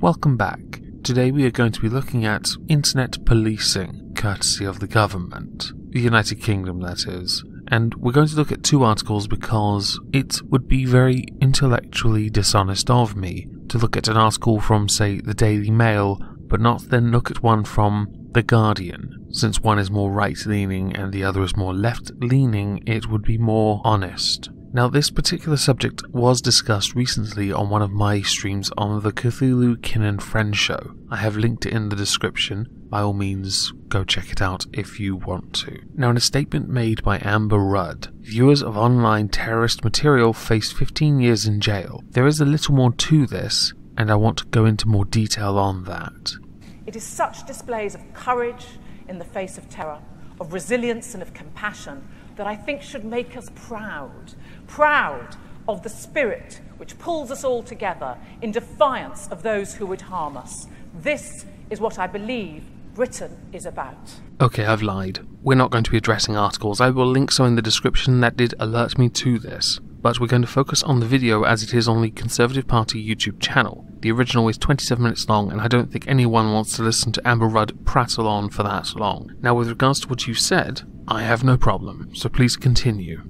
Welcome back. Today we are going to be looking at internet policing, courtesy of the government. The United Kingdom, that is. And we're going to look at two articles because it would be very intellectually dishonest of me to look at an article from, say, the Daily Mail, but not then look at one from The Guardian. Since one is more right-leaning and the other is more left-leaning, it would be more honest. Now, this particular subject was discussed recently on one of my streams on the Cthulhu-Kin and Friends show. I have linked it in the description. By all means, go check it out if you want to. Now, in a statement made by Amber Rudd, viewers of online terrorist material face 15 years in jail. There is a little more to this, and I want to go into more detail on that. It is such displays of courage in the face of terror, of resilience and of compassion, that I think should make us proud of the spirit which pulls us all together in defiance of those who would harm us. This is what I believe Britain is about. Okay, I've lied. We're not going to be addressing articles. I will link some in the description that did alert me to this. But we're going to focus on the video as it is on the Conservative Party YouTube channel. The original is 27 minutes long, and I don't think anyone wants to listen to Amber Rudd prattle on for that long. Now, with regards to what you said, I have no problem, so please continue.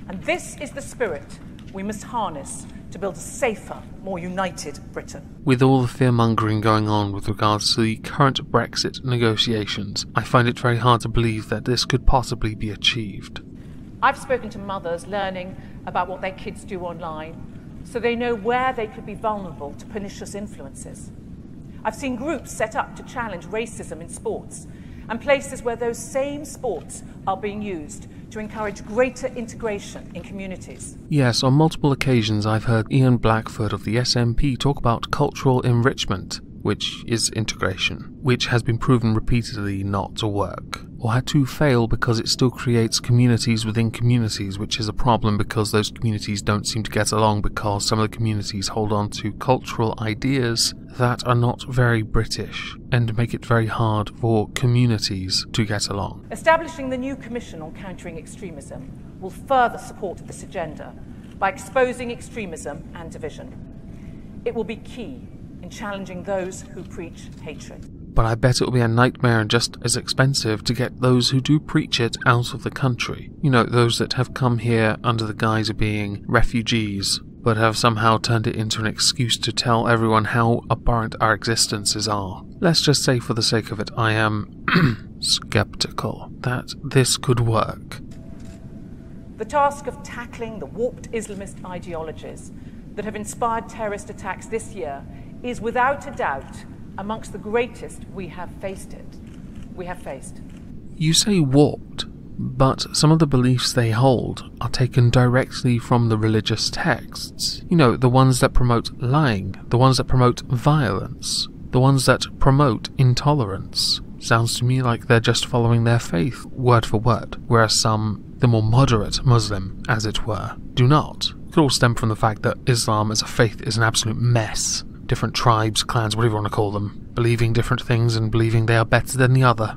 And this is the spirit we must harness to build a safer, more united Britain. With all the fear-mongering going on with regards to the current Brexit negotiations, I find it very hard to believe that this could possibly be achieved. I've spoken to mothers learning about what their kids do online, so they know where they could be vulnerable to pernicious influences. I've seen groups set up to challenge racism in sports, and places where those same sports are being used to encourage greater integration in communities. Yes, on multiple occasions I've heard Ian Blackford of the SNP talk about cultural enrichment, which is integration, which has been proven repeatedly not to work, or had to fail because it still creates communities within communities, which is a problem because those communities don't seem to get along because some of the communities hold on to cultural ideas that are not very British and make it very hard for communities to get along. Establishing the new Commission on Countering Extremism will further support this agenda by exposing extremism and division. It will be key in challenging those who preach hatred. But I bet it will be a nightmare and just as expensive to get those who do preach it out of the country. You know, those that have come here under the guise of being refugees, but have somehow turned it into an excuse to tell everyone how abhorrent our existences are. Let's just say, for the sake of it, I am skeptical that this could work. The task of tackling the warped Islamist ideologies that have inspired terrorist attacks this year is without a doubt amongst the greatest we have faced. You say warped, but some of the beliefs they hold are taken directly from the religious texts. You know, the ones that promote lying, the ones that promote violence, the ones that promote intolerance. Sounds to me like they're just following their faith, word for word, whereas some, the more moderate Muslim, as it were, do not. It could all stem from the fact that Islam as a faith is an absolute mess. Different tribes, clans, whatever you want to call them, believing different things and believing they are better than the other.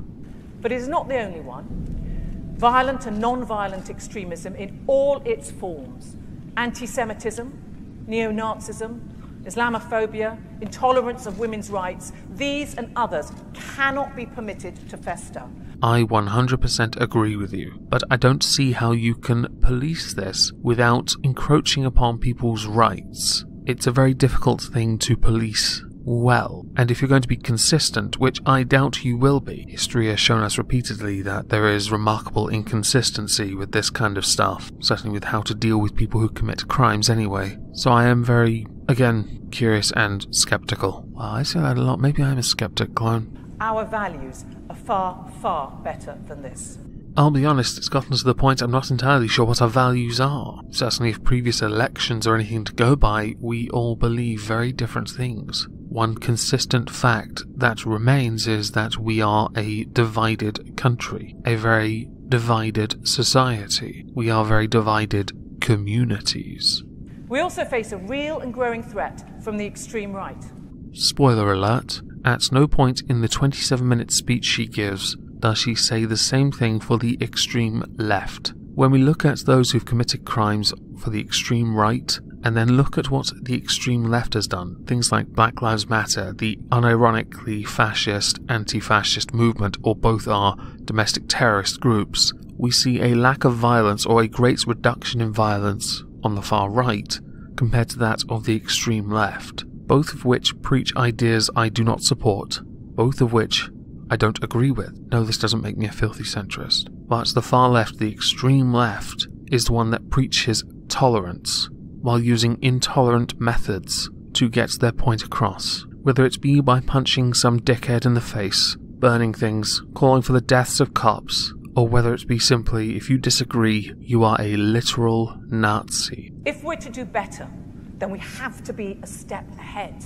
But it is not the only one. Violent and non-violent extremism in all its forms, anti-Semitism, neo-Nazism, Islamophobia, intolerance of women's rights, these and others cannot be permitted to fester. I 100% agree with you, but I don't see how you can police this without encroaching upon people's rights. It's a very difficult thing to police well, and if you're going to be consistent, which I doubt you will be, history has shown us repeatedly that there is remarkable inconsistency with this kind of stuff, certainly with how to deal with people who commit crimes anyway. So I am very, again, curious and skeptical. Well, I say that a lot, maybe I'm a skeptic clone. Our values are far, far better than this. I'll be honest, it's gotten to the point I'm not entirely sure what our values are. Certainly if previous elections are anything to go by, we all believe very different things. One consistent fact that remains is that we are a divided country, a very divided society. We are very divided communities. We also face a real and growing threat from the extreme right. Spoiler alert, at no point in the 27-minute speech she gives does she say the same thing for the extreme left. When we look at those who've committed crimes for the extreme right and then look at what the extreme left has done. Things like Black Lives Matter, the unironically fascist, anti-fascist movement, or both are domestic terrorist groups. We see a lack of violence or a great reduction in violence on the far right compared to that of the extreme left, both of which preach ideas I do not support, both of which I don't agree with. No, this doesn't make me a filthy centrist. But the far left, the extreme left, is the one that preaches tolerance while using intolerant methods to get their point across, whether it be by punching some dickhead in the face, burning things, calling for the deaths of cops, or whether it be simply, if you disagree, you are a literal Nazi. If we're to do better, then we have to be a step ahead.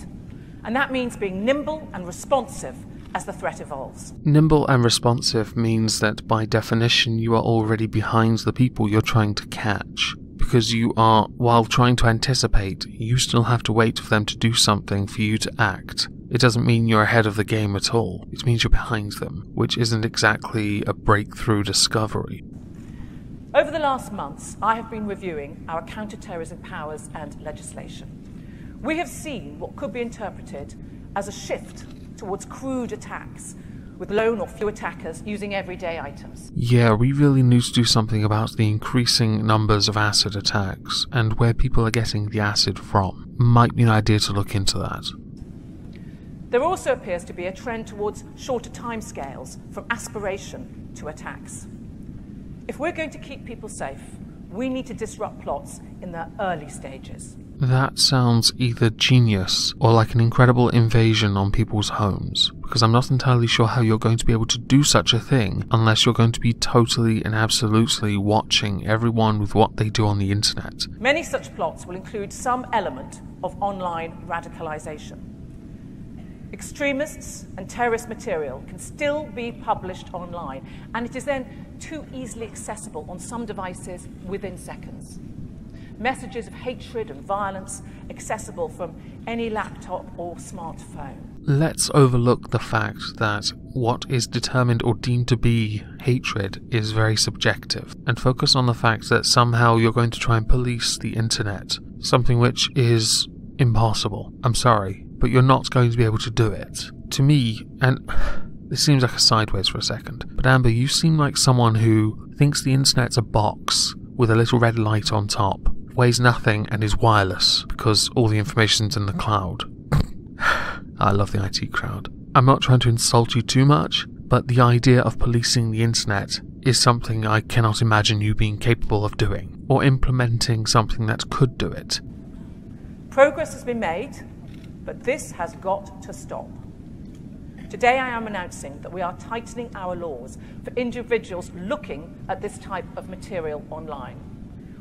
And that means being nimble and responsive as the threat evolves. Nimble and responsive means that by definition you are already behind the people you're trying to catch. Because you are, while trying to anticipate, you still have to wait for them to do something for you to act. It doesn't mean you're ahead of the game at all. It means you're behind them, which isn't exactly a breakthrough discovery. Over the last months, I have been reviewing our counter-terrorism powers and legislation. We have seen what could be interpreted as a shift towards crude attacks, with lone or few attackers using everyday items. Yeah, we really need to do something about the increasing numbers of acid attacks, and where people are getting the acid from. Might be an idea to look into that. There also appears to be a trend towards shorter timescales from aspiration to attacks. If we're going to keep people safe, we need to disrupt plots in their early stages. That sounds either genius or like an incredible invasion on people's homes, because I'm not entirely sure how you're going to be able to do such a thing unless you're going to be totally and absolutely watching everyone with what they do on the internet. Many such plots will include some element of online radicalization. Extremists and terrorist material can still be published online, and it is then too easily accessible on some devices within seconds. Messages of hatred and violence accessible from any laptop or smartphone. Let's overlook the fact that what is determined or deemed to be hatred is very subjective, and focus on the fact that somehow you're going to try and police the internet, something which is impossible. I'm sorry, but you're not going to be able to do it. To me, and this seems like a sideways for a second, but Amber, you seem like someone who thinks the internet's a box with a little red light on top, weighs nothing and is wireless because all the information's in the cloud. I love the IT crowd. I'm not trying to insult you too much, but the idea of policing the internet is something I cannot imagine you being capable of doing, or implementing something that could do it. Progress has been made, but this has got to stop. Today I am announcing that we are tightening our laws for individuals looking at this type of material online.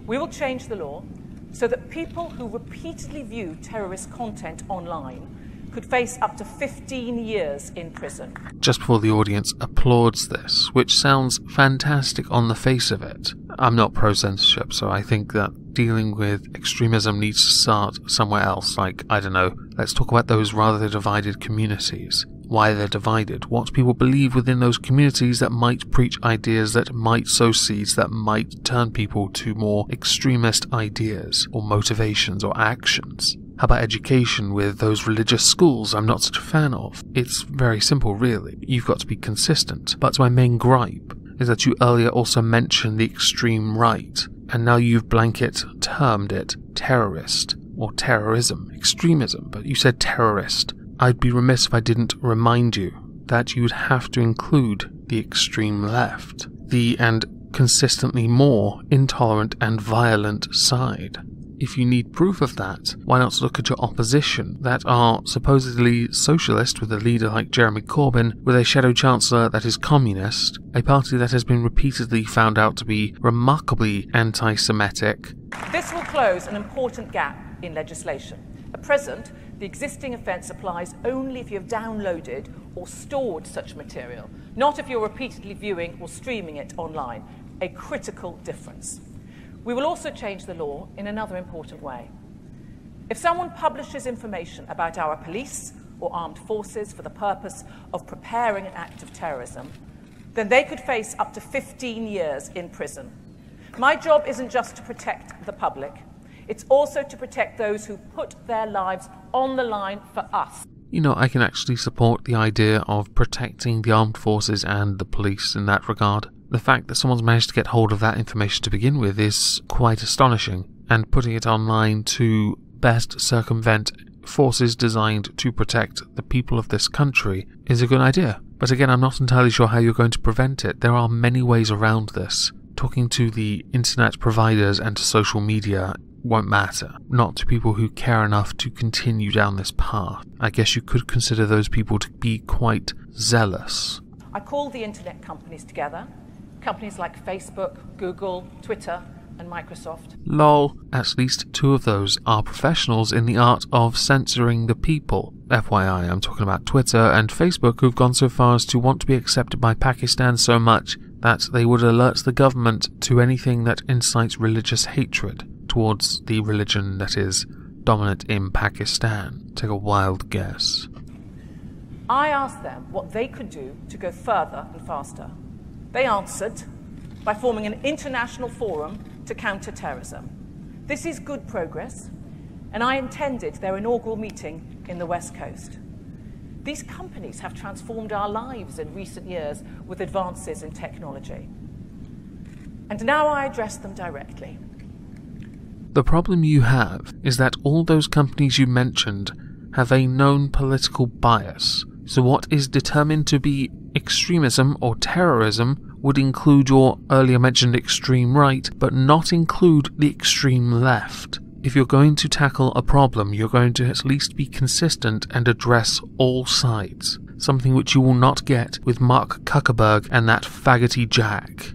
We will change the law so that people who repeatedly view terrorist content online could face up to 15 years in prison. Just before the audience applauds this, which sounds fantastic on the face of it. I'm not pro-censorship, so I think that dealing with extremism needs to start somewhere else. Like, I don't know, let's talk about those rather divided communities. Why they're divided, what people believe within those communities that might preach ideas that might sow seeds that might turn people to more extremist ideas or motivations or actions. How about education with those religious schools I'm not such a fan of? It's very simple really, you've got to be consistent. But my main gripe is that you earlier also mentioned the extreme right, and now you've blanket termed it terrorist or terrorism, extremism, but you said terrorist. I'd be remiss if I didn't remind you that you'd have to include the extreme left, the and consistently more intolerant and violent side. If you need proof of that, why not look at your opposition that are supposedly socialist with a leader like Jeremy Corbyn, with a shadow chancellor that is communist, a party that has been repeatedly found out to be remarkably anti-Semitic. This will close an important gap in legislation. At present, the existing offence applies only if you have downloaded or stored such material, not if you're repeatedly viewing or streaming it online. A critical difference. We will also change the law in another important way. If someone publishes information about our police or armed forces for the purpose of preparing an act of terrorism, then they could face up to 15 years in prison. My job isn't just to protect the public. It's also to protect those who put their lives on the line for us. You know, I can actually support the idea of protecting the armed forces and the police in that regard. The fact that someone's managed to get hold of that information to begin with is quite astonishing, and putting it online to best circumvent forces designed to protect the people of this country is a good idea. But again, I'm not entirely sure how you're going to prevent it. There are many ways around this. Talking to the internet providers and to social media won't matter. Not to people who care enough to continue down this path. I guess you could consider those people to be quite zealous. I called the internet companies together. Companies like Facebook, Google, Twitter, and Microsoft. Lol, at least two of those are professionals in the art of censoring the people. FYI, I'm talking about Twitter and Facebook, who've gone so far as to want to be accepted by Pakistan so much that they would alert the government to anything that incites religious hatred towards the religion that is dominant in Pakistan. Take a wild guess. I asked them what they could do to go further and faster. They answered by forming an international forum to counter terrorism. This is good progress, and I attended their inaugural meeting in the West Coast. These companies have transformed our lives in recent years with advances in technology. And now I address them directly. The problem you have is that all those companies you mentioned have a known political bias. So what is determined to be extremism or terrorism would include your earlier mentioned extreme right, but not include the extreme left. If you're going to tackle a problem, you're going to at least be consistent and address all sides. Something which you will not get with Mark Zuckerberg and that faggoty Jack.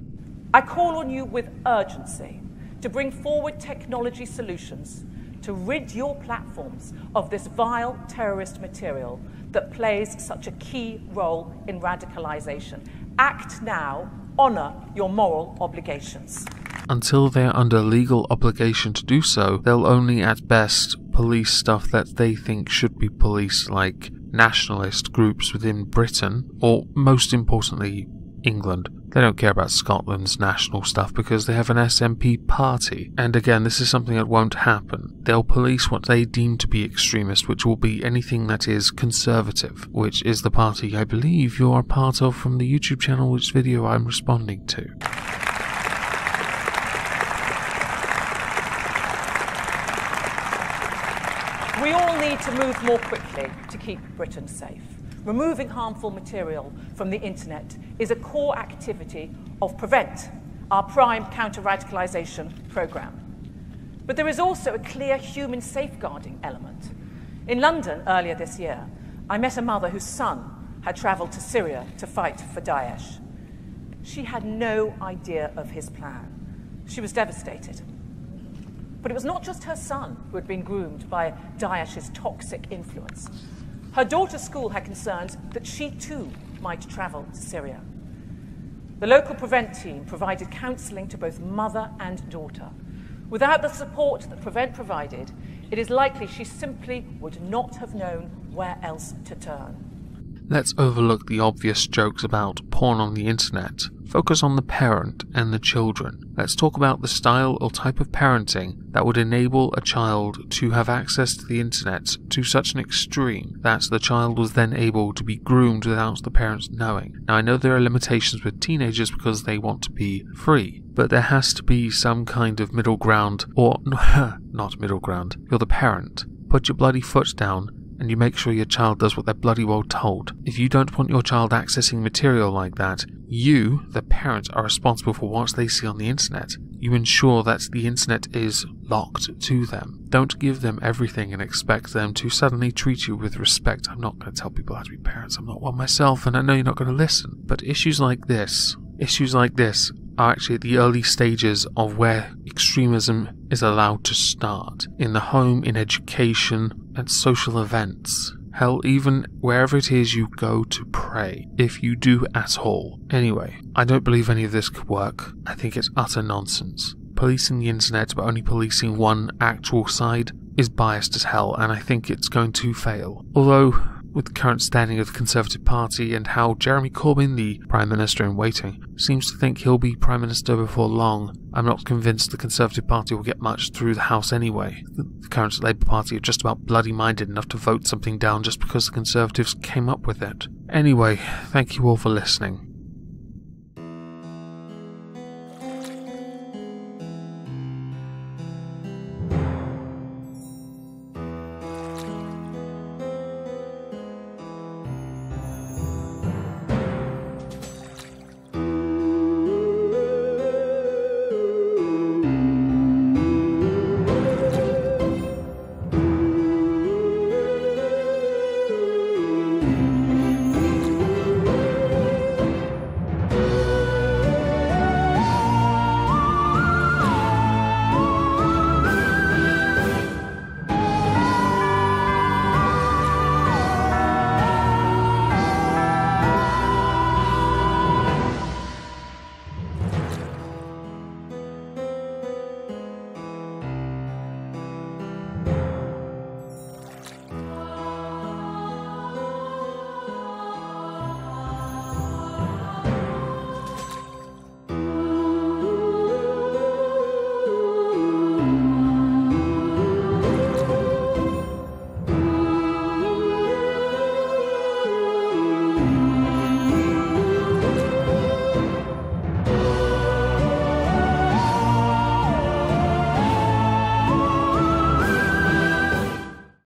I call on you with urgency to bring forward technology solutions to rid your platforms of this vile terrorist material that plays such a key role in radicalization. Act now, honour your moral obligations. Until they're under legal obligation to do so, they'll only at best police stuff that they think should be policed, like nationalist groups within Britain, or most importantly, England. They don't care about Scotland's national stuff because they have an SNP party. And again, this is something that won't happen. They'll police what they deem to be extremist, which will be anything that is conservative, which is the party I believe you are part of from the YouTube channel which video I'm responding to. We all need to move more quickly to keep Britain safe. Removing harmful material from the internet is a core activity of PREVENT, our prime counter-radicalisation programme. But there is also a clear human safeguarding element. In London earlier this year, I met a mother whose son had travelled to Syria to fight for Daesh. She had no idea of his plan. She was devastated. But it was not just her son who had been groomed by Daesh's toxic influence. Her daughter's school had concerns that she too might travel to Syria. The local PREVENT team provided counselling to both mother and daughter. Without the support that PREVENT provided, it is likely she simply would not have known where else to turn. Let's overlook the obvious jokes about porn on the internet. Focus on the parent and the children. Let's talk about the style or type of parenting that would enable a child to have access to the internet to such an extreme that the child was then able to be groomed without the parents knowing. Now, I know there are limitations with teenagers because they want to be free, but there has to be some kind of middle ground, or not middle ground. You're the parent. Put your bloody foot down and you make sure your child does what they're bloody well told. If you don't want your child accessing material like that, you, the parent, are responsible for what they see on the internet. You ensure that the internet is locked to them. Don't give them everything and expect them to suddenly treat you with respect. I'm not going to tell people how to be parents. I'm not one myself, and I know you're not going to listen. But issues like this are actually at the early stages of where extremism is allowed to start. In the home, in education, and social events. Hell, even wherever it is you go to pray, if you do at all. Anyway, I don't believe any of this could work. I think it's utter nonsense. Policing the internet but only policing one actual side is biased as hell, and I think it's going to fail. Although, with the current standing of the Conservative Party and how Jeremy Corbyn, the Prime Minister in waiting, seems to think he'll be Prime Minister before long, I'm not convinced the Conservative Party will get much through the House anyway. The current Labour Party are just about bloody-minded enough to vote something down just because the Conservatives came up with it. Anyway, thank you all for listening.